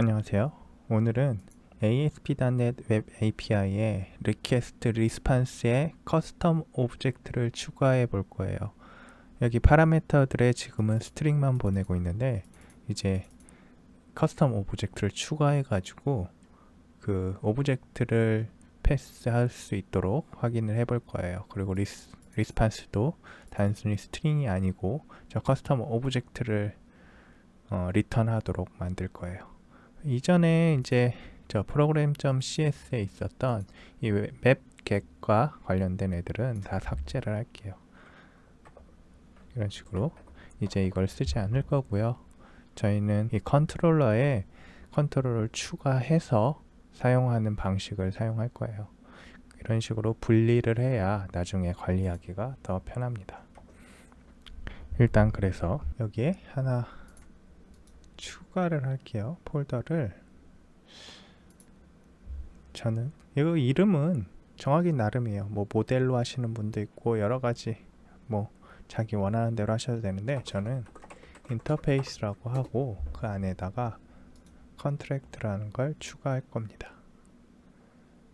안녕하세요. 오늘은 ASP.NET 웹 API에 Request Response에 커스텀 오브젝트를 추가해 볼 거예요. 여기 파라미터들에 지금은 스트링만 보내고 있는데 이제 커스텀 오브젝트를 추가해 가지고 그 오브젝트를 패스할 수 있도록 확인을 해 볼 거예요. 그리고 리스판스도 단순히 스트링이 아니고 저 커스텀 오브젝트를 리턴하도록 만들 거예요. 이전에 이제 저 program.cs에 있었던 이 맵 객과 관련된 애들은 다 삭제를 할게요. 이런 식으로 이제 이걸 쓰지 않을 거고요. 저희는 이 컨트롤러에 컨트롤을 추가해서 사용하는 방식을 사용할 거예요. 이런 식으로 분리를 해야 나중에 관리하기가 더 편합니다. 일단 그래서 여기에 하나 추가를 할게요. 폴더를. 저는 이거 이름은 정하기 나름이에요. 뭐 모델로 하시는 분도 있고 여러 가지 뭐 자기 원하는 대로 하셔도 되는데 저는 인터페이스라고 하고 그 안에다가 컨트랙트라는 걸 추가할 겁니다.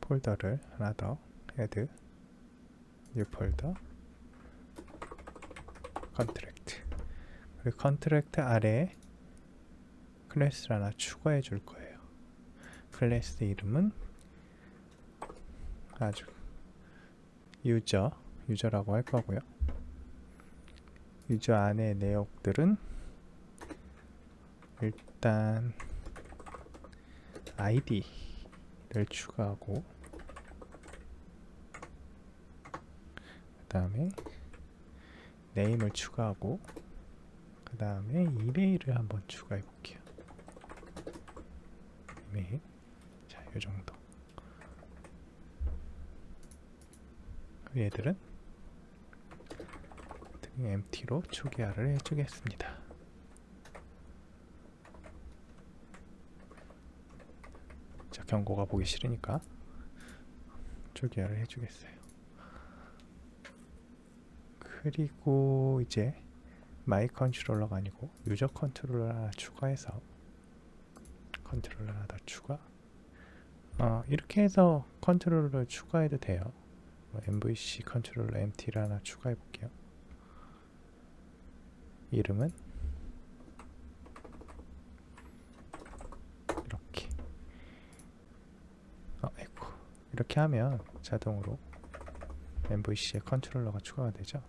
폴더를 하나 더 헤드 뉴 폴더 컨트랙트, 그리고 컨트랙트 아래에 클래스를 하나 추가해 줄 거예요. 클래스 이름은 아주 유저라고 할 거고요. 유저 안에 내역들은 일단 id를 추가하고 그 다음에 네임을 추가하고 그 다음에 이메일을 한번 추가해 볼게요. 이메일. 자, 요 정도. 얘들은 empty로 초기화를 해주겠습니다. 자, 경고가 보기 싫으니까 초기화를 해주겠어요. 그리고 이제 마이 컨트롤러가 아니고 유저 컨트롤러 하나 추가해서 컨트롤러 하나 더 추가. 이렇게 해서 컨트롤러를 추가해도 돼요. MVC 컨트롤러 empty를 하나 추가해 볼게요. 이름은 이렇게 에코. 이렇게 하면 자동으로 MVC에 컨트롤러가 추가가 되죠.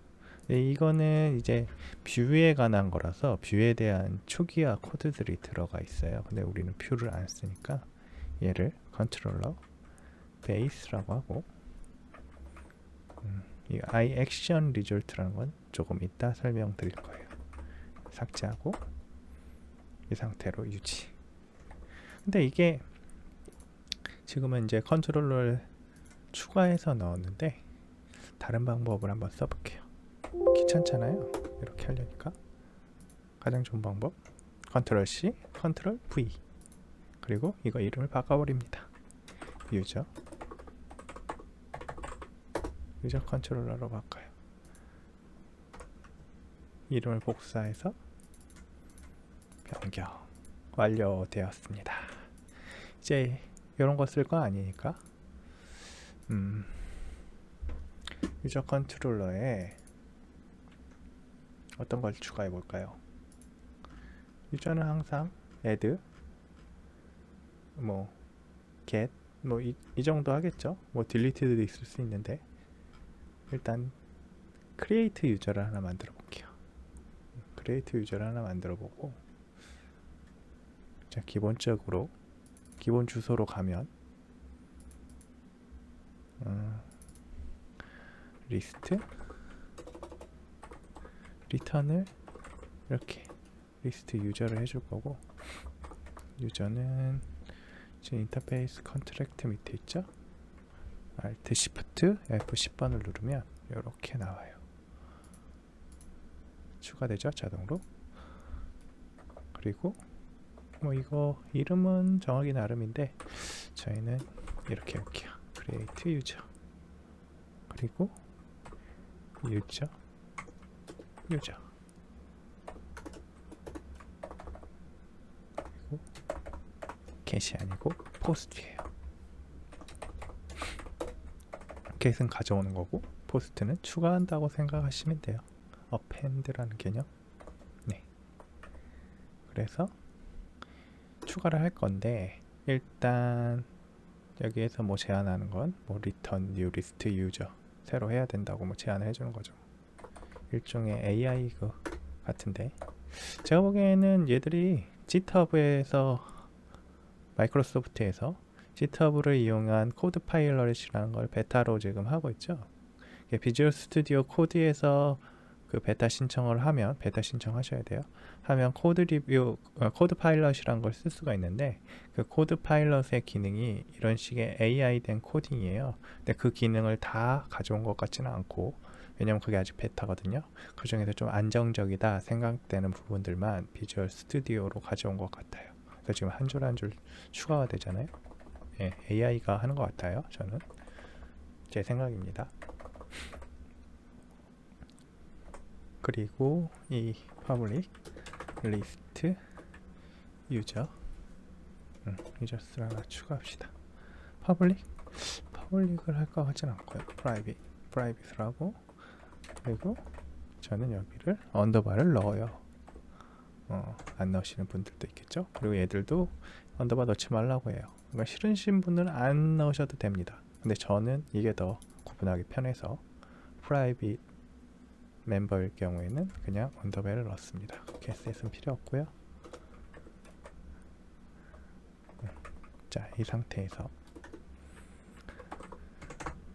이거는 이제 뷰에 관한 거라서 뷰에 대한 초기화 코드들이 들어가 있어요. 근데 우리는 뷰를 안 쓰니까 얘를 컨트롤러 베이스라고 하고 이 iAction result라는 건 조금 이따 설명드릴 거예요. 삭제하고 이 상태로 유지. 근데 이게 지금은 이제 컨트롤러를 추가해서 넣었는데 다른 방법을 한번 써볼게요. 귀찮잖아요. 이렇게 하려니까 가장 좋은 방법 컨트롤 C, 컨트롤 V, 그리고 이거 이름을 바꿔버립니다. 유저 컨트롤러로 바꿔요. 이름을 복사해서 변경 완료되었습니다. 이제 이런 거 쓸 거 아니니까 유저 컨트롤러에 어떤 걸 추가해 볼까요? 유저는 항상 add 뭐 get 뭐 이 정도 하겠죠. 뭐 delete도 있을 수 있는데 일단 create 유저를 하나 만들어 볼게요. create 유저를 하나 만들어 보고 자, 기본적으로 기본 주소로 가면 리스트 리턴을 이렇게 리스트 유저를 해줄 거고 유저는 지금 인터페이스 컨트랙트 밑에 있죠. Alt Shift F10번을 누르면 이렇게 나와요. 추가되죠, 자동으로. 그리고 뭐 이거 이름은 정하기 나름인데 저희는 이렇게 할게요. create user 그리고 유저 그리고 get이 아니고 post예요. get은 가져오는 거고 post는 추가한다고 생각하시면 돼요. append라는 개념. 네. 그래서 추가를 할 건데 일단 여기에서 뭐 제한하는 건 뭐 return new list user 새로 해야 된다고 뭐 제한을 해주는 거죠. 일종의 AI 그 같은데 제가 보기에는 얘들이 GitHub에서 마이크로소프트에서 GitHub를 이용한 코드 파일럿이라는 걸 베타로 지금 하고 있죠. 비주얼 스튜디오 코드에서 그 베타 신청을 하면 베타 신청하셔야 돼요. 하면 코드 리뷰 코드 파일럿이라는 걸 쓸 수가 있는데 그 코드 파일럿의 기능이 이런 식의 AI 된 코딩이에요. 근데 그 기능을 다 가져온 것 같지는 않고 왜냐면 그게 아직 베타거든요. 그 중에서 좀 안정적이다 생각되는 부분들만 비주얼 스튜디오로 가져온 것 같아요. 그래서 지금 한 줄 한 줄 추가가 되잖아요. 예, AI가 하는 것 같아요. 저는 제 생각입니다. 그리고 이 public list user 유저스를 하나 추가합시다. public을 할 것 같진 않고요. private라고 그리고 저는 여기를 언더바를 넣어요. 안 넣으시는 분들도 있겠죠. 그리고 얘들도 언더바 넣지 말라고 해요. 그러니까 싫으신 분은 안 넣으셔도 됩니다. 근데 저는 이게 더 구분하기 편해서 프라이빗 멤버일 경우에는 그냥 언더바를 넣습니다. getset은 필요 없고요. 자, 이 상태에서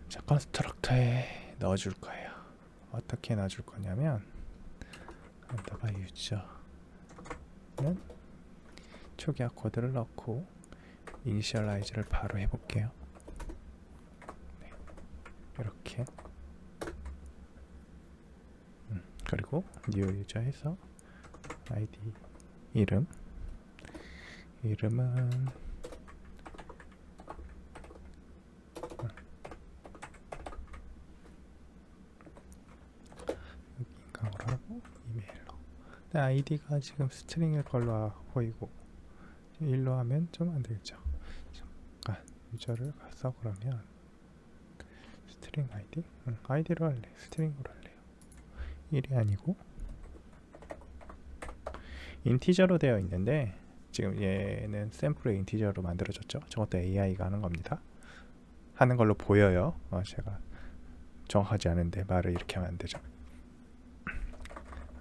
자, 컨스트럭터에 넣어줄 거예요. 어떻게 넣어줄 거냐면 언더바 유저는 초기화 코드를 넣고 이니셜라이즈를 바로 해볼게요. 네, 이렇게 그리고 new 유저 해서 id 이름은 인강으로 하고 이메일로. 근데 아이디가 지금 스트링일 걸로 보이고 일로 하면 좀 안되겠죠. 잠깐 유저를 가서 그러면 스트링 아이디? 아이디로 할래. 스트링으로 할래요. 1이 아니고 인티저로 되어 있는데 지금 얘는 샘플의 인티저로 만들어졌죠. 저것도 AI가 하는 겁니다. 하는 걸로 보여요. 제가 정확하지 않은데 말을 이렇게 하면 안 되죠.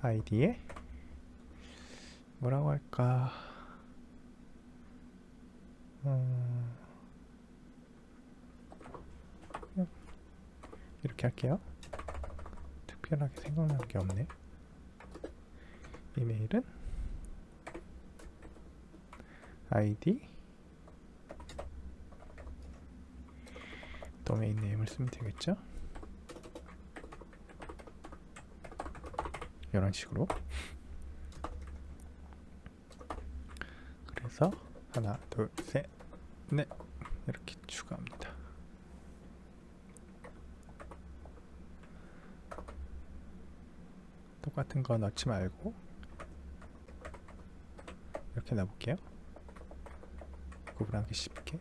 아이디에 뭐라고 할까? 이렇게 할게요. 특별하게 생각나는 게 없네. 이메일은 아이디 도메인 네임을 쓰면 되겠죠. 이런 식으로. 그래서 하나, 둘, 셋, 넷 이렇게 추가합니다. 똑같은 거 넣지 말고 이렇게 넣어볼게요. 구분하기 쉽게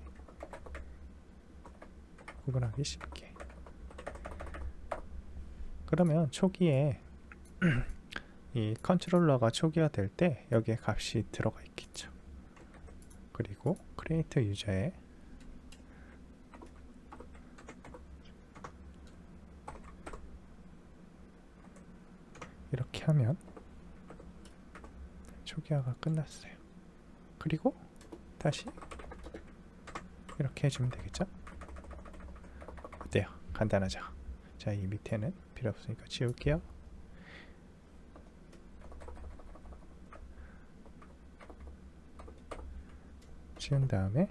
그러면 초기에 이 컨트롤러가 초기화 될 때 여기에 값이 들어가 있겠죠. 그리고 create 유저에 이렇게 하면 초기화가 끝났어요. 그리고 다시 이렇게 해주면 되겠죠. 어때요? 간단하죠? 자, 이 밑에는 필요 없으니까 지울게요. 지운 다음에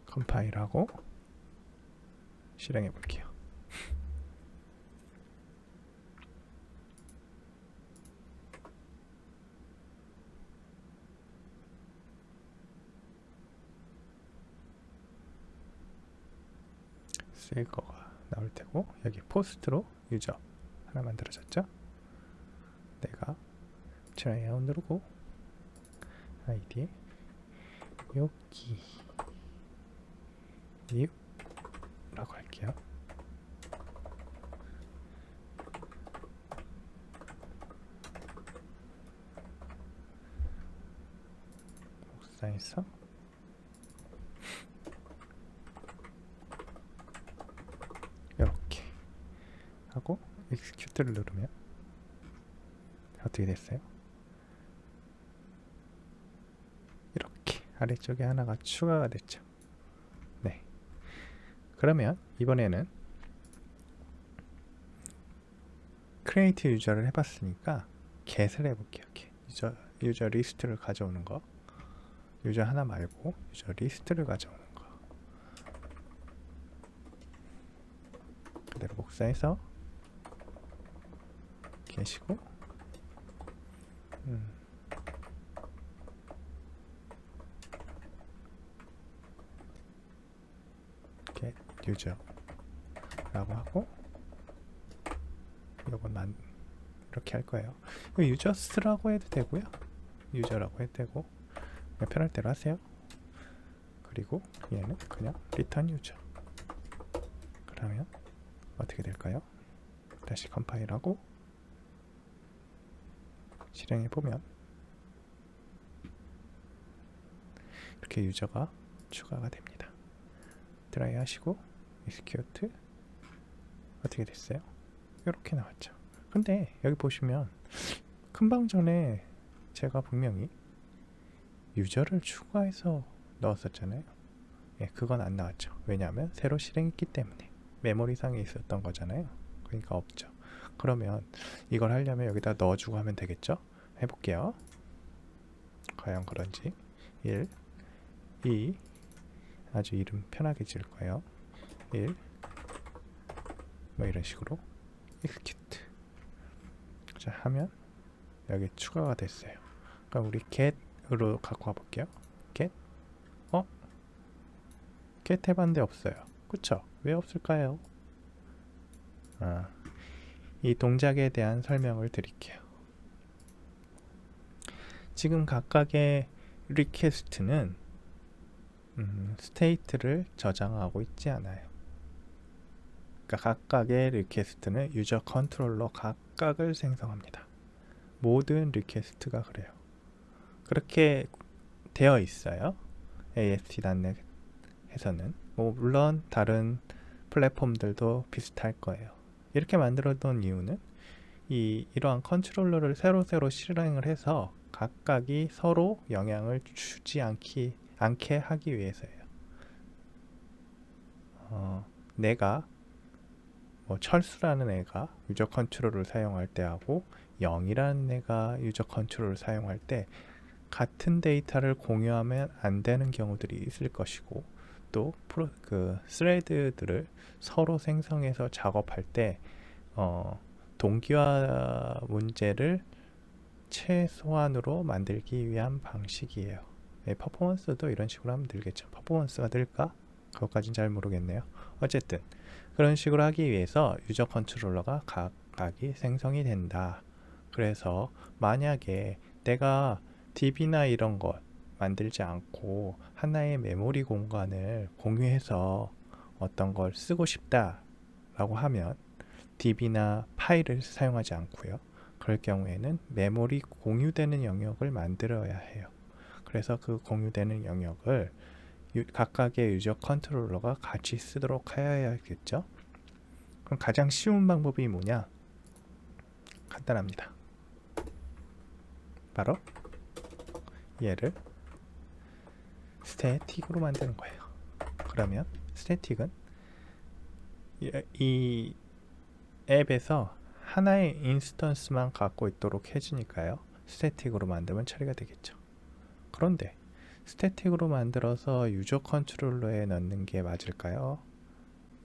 컴파일하고 실행해 볼게요. 쓸 거가 나올 테고 여기 포스트로 유저 하나 만들어졌죠. 내가 트라이아웃 누르고 아이디 여기 뉴라고 할게요. 복사해서 이렇게 하고 execute를 누르면 어떻게 됐어요? 이렇게 아래쪽에 하나가 추가가 됐죠. 네. 그러면 이번에는 create 유저를 해봤으니까 get을 해볼게요. 유저 리스트를 가져오는 거. 유저 하나 말고 유저 리스트를 가져오는 거. 그대로 복사해서 계시고 get 유저라고 하고 이건 이렇게 할 거예요. 유저스라고 해도 되고요. 유저라고 해도 되고 편할 대로 하세요. 그리고 얘는 그냥 return 유저. 그러면 어떻게 될까요? 다시 컴파일하고 실행해 보면 이렇게 유저가 추가가 됩니다. 트라이 하시고 execute 어떻게 됐어요? 이렇게 나왔죠. 근데 여기 보시면 금방 전에 제가 분명히 유저를 추가해서 넣었었잖아요. 예, 그건 안 나왔죠. 왜냐하면 새로 실행했기 때문에 메모리상에 있었던 거잖아요. 그러니까 없죠. 그러면 이걸 하려면 여기다 넣어주고 하면 되겠죠? 해볼게요. 과연 그런지 1, 2 아주 이름 편하게 지을 거예요. 1 뭐 이런 식으로 execute 자 하면 여기 추가가 됐어요. 그럼 우리 get으로 갖고 와볼게요. get get 해봤는데 없어요. 그쵸? 왜 없을까요? 이 동작에 대한 설명을 드릴게요. 지금 각각의 리퀘스트는 스테이트를 저장하고 있지 않아요. 그러니까 각각의 리퀘스트는 유저 컨트롤러 각각을 생성합니다. 모든 리퀘스트가 그래요. 그렇게 되어 있어요. ASP.NET에서는 물론 다른 플랫폼들도 비슷할 거예요. 이렇게 만들어 놓은 이유는 이러한 컨트롤러를 새로 실행을 해서 각각이 서로 영향을 주지 않게 하기 위해서예요. 내가 철수라는 애가 유저 컨트롤을 사용할 때 하고 0이라는 애가 유저 컨트롤을 사용할 때 같은 데이터를 공유하면 안 되는 경우들이 있을 것이고 또 스레드들을 서로 생성해서 작업할 때 동기화 문제를 최소한으로 만들기 위한 방식이에요. 퍼포먼스도 이런 식으로 하면 늘겠죠. 퍼포먼스가 늘까? 그것까진 잘 모르겠네요. 어쨌든 그런 식으로 하기 위해서 유저 컨트롤러가 각각이 생성이 된다. 그래서 만약에 내가 DB나 이런 것 만들지 않고 하나의 메모리 공간을 공유해서 어떤 걸 쓰고 싶다 라고 하면 DB나 파일을 사용하지 않고요. 그럴 경우에는 메모리 공유되는 영역을 만들어야 해요. 그래서 그 공유되는 영역을 각각의 유저 컨트롤러가 같이 쓰도록 해야겠죠. 그럼 가장 쉬운 방법이 뭐냐? 간단합니다. 바로 얘를 스태틱으로 만드는 거예요. 그러면 스태틱은 이 앱에서 하나의 인스턴스만 갖고 있도록 해주니까요. 스태틱으로 만들면 처리가 되겠죠. 그런데 스태틱으로 만들어서 유저 컨트롤러에 넣는 게 맞을까요?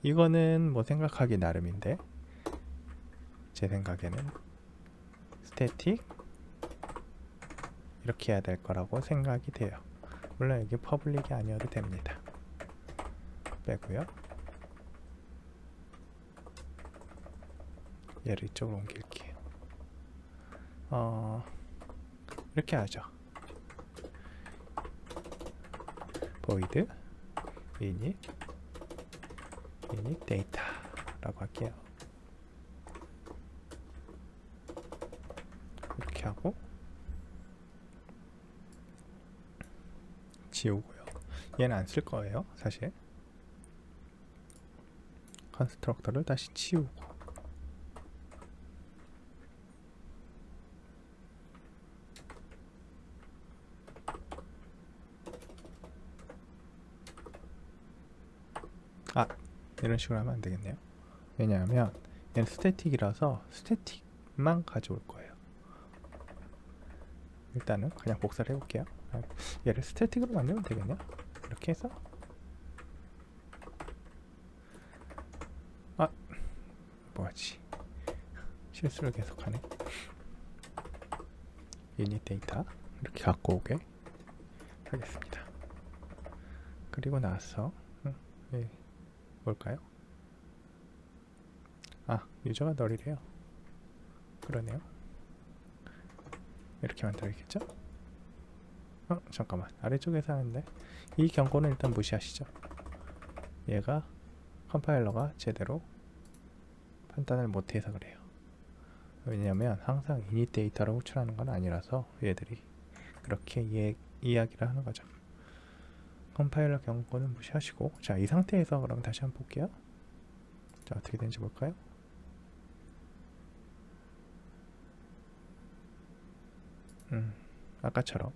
이거는 생각하기 나름인데 제 생각에는 스태틱 이렇게 해야 될 거라고 생각이 돼요. 물론 여기 퍼블릭이 아니어도 됩니다. 빼고요. 얘를 이쪽으로 옮길게요. 이렇게 하죠. void init data 라고 할게요. 이렇게 하고 지우고요. 얘는 안 쓸 거예요, 사실. 컨스트럭터를 다시 지우고 이런 식으로 하면 안 되겠네요. 왜냐하면 얘는 스태틱이라서 스태틱만 가져올 거예요. 일단은 그냥 복사를 해볼게요. 얘를 스태틱으로 만들면 되겠네요. 이렇게 해서 뭐지? 실수를 계속하네. 유닛 데이터 이렇게 갖고 오게 하겠습니다. 그리고 나서 뭘까요? 유저가 널이래요. 그러네요. 이렇게 만들어야겠죠? 잠깐만, 아래쪽에서 하는데 이 경고는 일단 무시하시죠. 얘가 컴파일러가 제대로 판단을 못해서 그래요. 왜냐면 항상 이닛 데이터로 호출하는 건 아니라서 얘들이 그렇게 이야기를 하는 거죠. 컴파일러 경고는 무시하시고, 자, 이 상태에서 그럼 다시 한번 볼게요. 자, 어떻게 되는지 볼까요? 아까처럼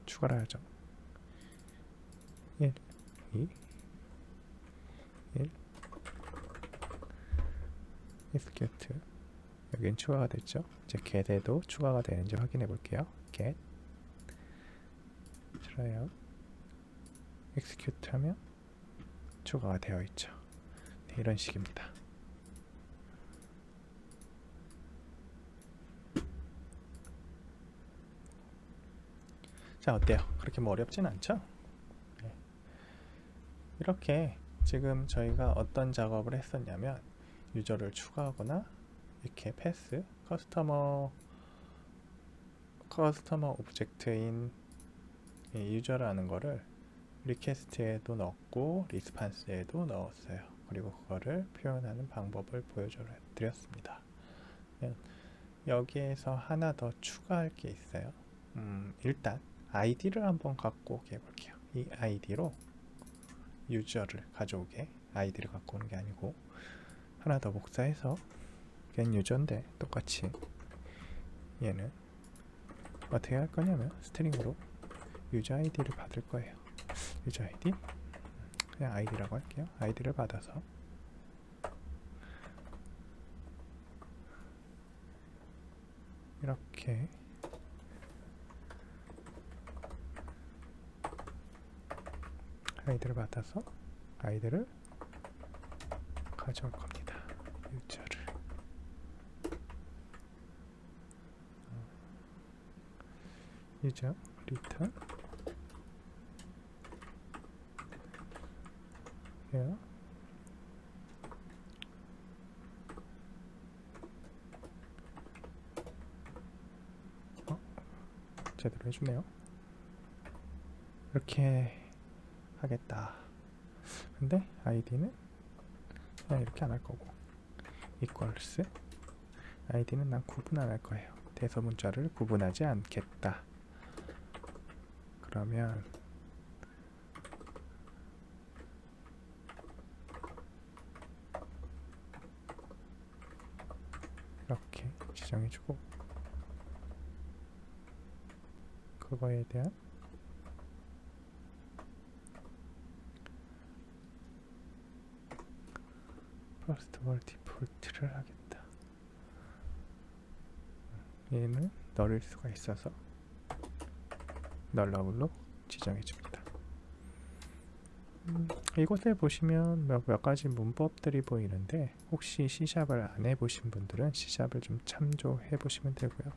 추가를 하죠. 1, 2, 1 execute. 여긴 추가가 됐죠. 이제 get에도 추가가 되는지 확인해 볼게요. get try execute 하면 추가가 되어 있죠. 네, 이런 식입니다. 자, 어때요? 그렇게 뭐 어렵진 않죠? 네. 이렇게 지금 저희가 어떤 작업을 했었냐면 유저를 추가하거나 이렇게 패스 커스터머 오브젝트인 유저라는 거를 리퀘스트에도 넣었고 리스판스에도 넣었어요. 그리고 그거를 표현하는 방법을 보여드렸습니다. 여기에서 하나 더 추가할 게 있어요. 일단 아이디를 한번 갖고 오게 해볼게요. 이 아이디로 유저를 가져오게, 아이디를 갖고 오는 게 아니고 하나 더 복사해서 겐 유저인데 똑같이 얘는 어떻게 할 거냐면 스트링으로 유저 아이디를 받을 거예요. 유저 아이디 그냥 아이디라고 할게요. 아이디를 받아서 이렇게 아이디를 받아서 아이디를 가져올 겁니다. 유저를 유저 리턴 here 제대로 해주네요. 이렇게 하겠다. 근데 아이디는 그냥 이렇게 안 할 거고 equals 아이디는 난 구분 안 할 거예요. 대서 문자를 구분하지 않겠다. 그러면 이렇게 지정해주고 그거에 대한 first word default를 하겠다. 얘는 널일 수가 있어서 널러블로 지정해줍니다. 이곳에 보시면 몇 가지 문법들이 보이는데 혹시 C샵을 안 해보신 분들은 C샵을 좀 참조해 보시면 되고요.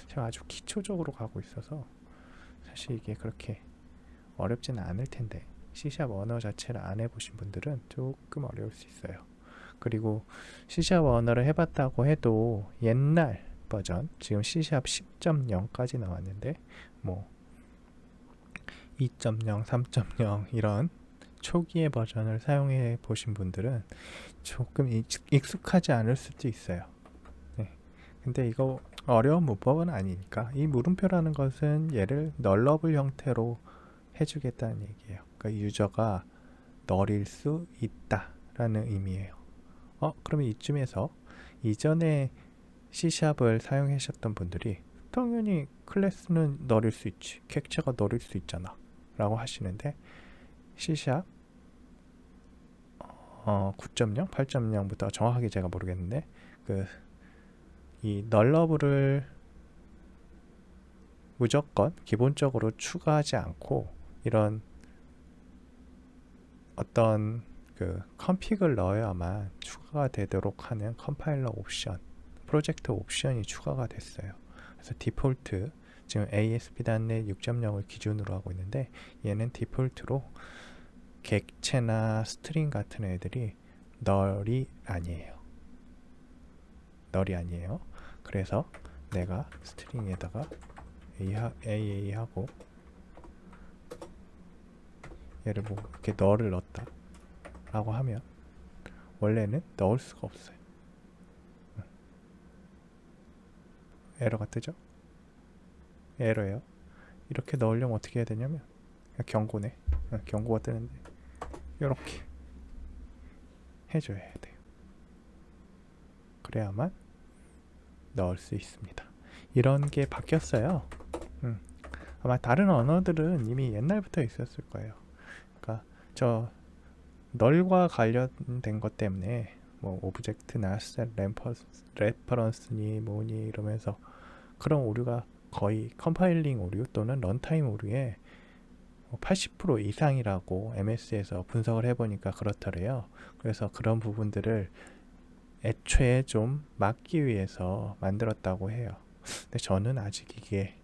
제가 아주 기초적으로 가고 있어서 사실 이게 그렇게 어렵지는 않을 텐데 C샵 언어 자체를 안 해보신 분들은 조금 어려울 수 있어요. 그리고 C샵 언어를 해봤다고 해도 옛날 버전, 지금 C샵 10.0까지 나왔는데 뭐 2.0, 3.0 이런 초기의 버전을 사용해 보신 분들은 조금 익숙하지 않을 수도 있어요. 네. 근데 이거 어려운 문법은 아니니까, 이 물음표라는 것은 얘를 널러블 형태로 해주겠다는 얘기예요. 그러니까 유저가 널일 수 있다 라는 의미예요. 그러면 이쯤에서 이전에 C샵을 사용하셨던 분들이 당연히 클래스는 널일 수 있지, 객체가 널일 수 있잖아 라고 하시는데, C샵 9.0, 8.0부터 정확하게 제가 모르겠는데 이 널러블을 무조건 기본적으로 추가하지 않고 이런 어떤 컨피그를 넣어야만 추가가 되도록 하는 컴파일러 옵션, 프로젝트 옵션이 추가가 됐어요. 그래서 디폴트, 지금 ASP.NET 6.0을 기준으로 하고 있는데, 얘는 디폴트로 객체나 스트링 같은 애들이 널이 아니에요. 그래서 내가 스트링에다가 AA 하고 얘를 뭐 이렇게 널을 넣었다 라고 하면 원래는 넣을 수가 없어요. 에러가 뜨죠? 에러예요. 이렇게 넣으려면 어떻게 해야 되냐면, 경고네. 경고가 뜨는데 이렇게 해줘야 돼요. 그래야만 넣을 수 있습니다. 이런 게 바뀌었어요. 아마 다른 언어들은 이미 옛날부터 있었을 거예요. 그러니까 저 널과 관련된 것 때문에 뭐 오브젝트나 셋 레퍼런스니 뭐니 이러면서 그런 오류가 거의 컴파일링 오류 또는 런타임 오류의 80% 이상이라고 MS에서 분석을 해보니까 그렇더래요. 그래서 그런 부분들을 애초에 좀 막기 위해서 만들었다고 해요. 근데 저는 아직 이게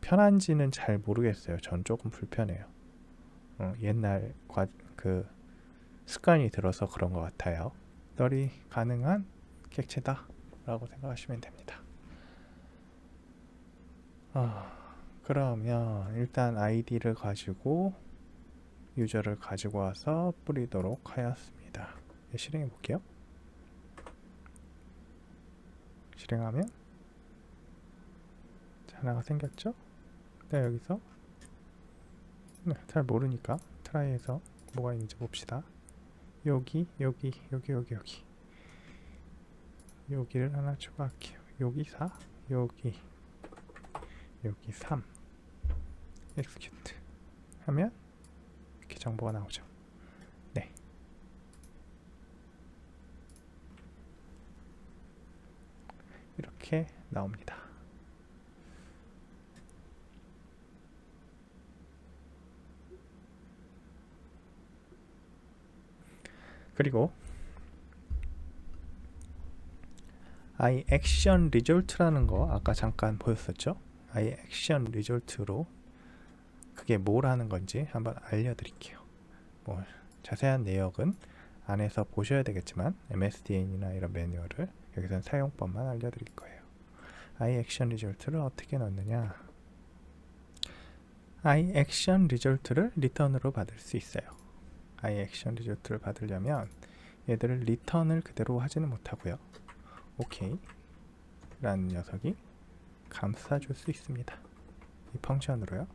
편한지는 잘 모르겠어요. 전 조금 불편해요. 옛날 습관이 들어서 그런 것 같아요. 널이 가능한 객체다 라고 생각하시면 됩니다. 그러면 일단 아이디를 가지고 유저를 가지고 와서 뿌리도록 하였습니다. 실행해 볼게요. 실행하면 하나가 생겼죠? 여기서 잘 모르니까 트라이해서 뭐가 있는지 봅시다. 여기를 하나 추가할게요. 여기 4, 여기 3 execute 하면 이렇게 정보가 나오죠. 네. 이렇게 나옵니다. 그리고 iAction result라는 거 아까 잠깐 보였었죠? iAction result로 그게 뭘 하는 건지 한번 알려드릴게요. 뭐 자세한 내역은 안에서 보셔야 되겠지만 MSDN이나 이런 매뉴얼을 여기서는 사용법만 알려드릴 거예요. iAction result를 어떻게 넣느냐? iAction result를 리턴으로 받을 수 있어요. iAction result를 받으려면 얘들을 리턴을 그대로 하지는 못하고요. OK 라는 녀석이 감싸줄 수 있습니다. 이 펑션으로요.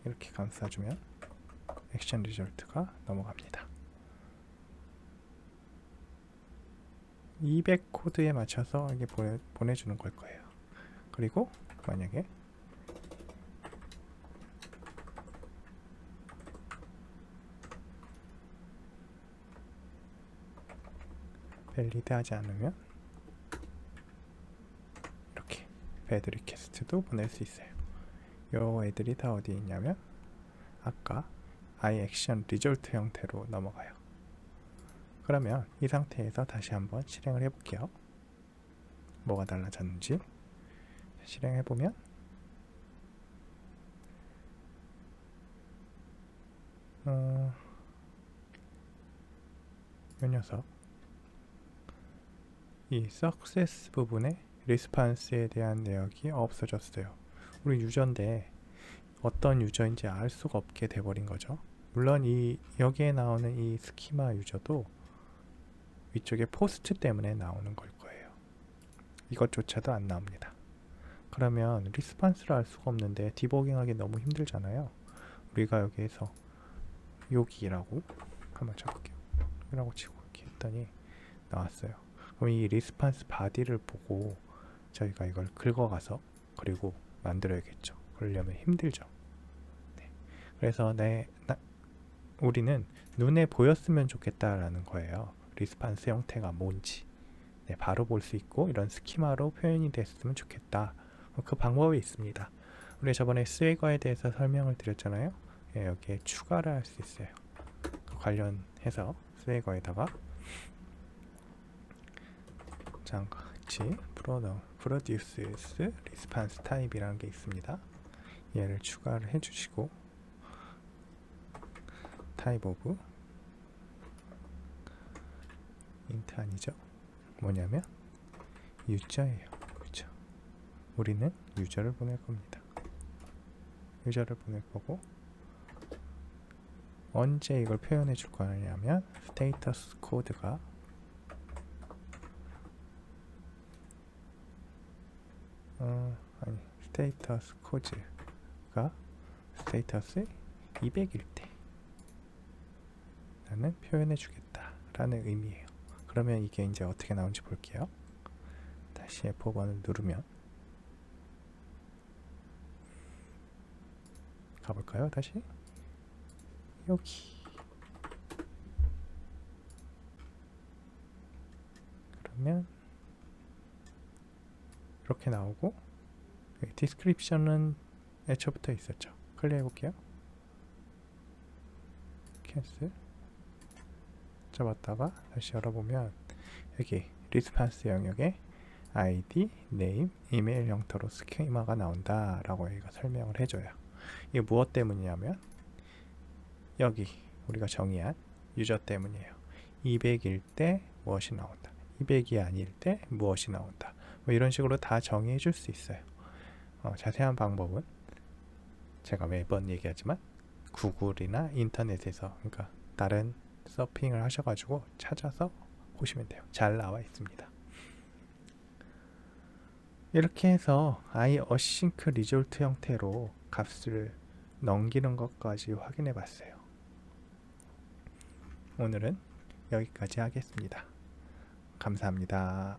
이렇게 감싸주면 액션 리졸트가 넘어갑니다. 200 코드에 맞춰서 이게 보내주는 걸 거예요. 그리고 만약에 밸리드 하지 않으면 이렇게 배드 리퀘스트도 보낼 수 있어요. 요 애들이 다 어디 있냐면 아까 iAction result 형태로 넘어가요. 그러면 이 상태에서 다시 한번 실행을 해볼게요. 뭐가 달라졌는지 실행해보면 이 녀석 이 success 부분에 리스판스에 대한 내역이 없어졌어요. 우리 유저인데 어떤 유저인지 알 수가 없게 돼버린 거죠. 물론 여기에 나오는 이 스키마 유저도 위쪽에 포스트 때문에 나오는 걸 거예요. 이것조차도 안 나옵니다. 그러면 리스판스를 알 수가 없는데 디버깅하기 너무 힘들잖아요. 우리가 여기에서 여기라고 한번 쳐볼게요. 이라고 치고 이렇게 했더니 나왔어요. 그럼 이 리스판스 바디를 보고 저희가 이걸 긁어가서 그리고 만들어야겠죠. 그러려면 힘들죠. 네. 그래서 우리는 눈에 보였으면 좋겠다라는 거예요. 리스판스 형태가 뭔지 바로 볼 수 있고 이런 스키마로 표현이 됐으면 좋겠다. 그 방법이 있습니다. 우리 저번에 스웨거에 대해서 설명을 드렸잖아요. 여기에 추가를 할 수 있어요. 그 관련해서 스웨거에다가 같이 produces response type이라는 게 있습니다. 얘를 추가를 해주시고 type of int 아니죠? 뭐냐면 유저예요. 그렇죠? 우리는 유저를 보낼 겁니다. 유저를 보낼 거고 언제 이걸 표현해 줄 거냐면 스테이터스 코드가 스테이터스 코드가 스테이터스 200일 때 나는 표현해 주겠다 라는 의미예요. 그러면 이게 이제 어떻게 나오는지 볼게요. 다시 F5번을 누르면 가볼까요? 다시 여기 그러면 이렇게 나오고 디스크립션은 애초부터 있었죠. 클리어 해볼게요. 캔슬 잡았다가 다시 열어보면 여기 리스판스 영역에 ID, 네임, 이메일 형태로 스키마가 나온다 라고 여기가 설명을 해줘요. 이게 무엇 때문이냐면 여기 우리가 정의한 유저 때문이에요. 200일 때 무엇이 나온다, 200이 아닐 때 무엇이 나온다, 뭐 이런 식으로 다 정의해 줄 수 있어요. 자세한 방법은 제가 매번 얘기하지만 구글이나 인터넷에서, 그러니까 다른 서핑을 하셔가지고 찾아서 보시면 돼요. 잘 나와 있습니다. 이렇게 해서 iAsync result 형태로 값을 넘기는 것까지 확인해 봤어요. 오늘은 여기까지 하겠습니다. 감사합니다.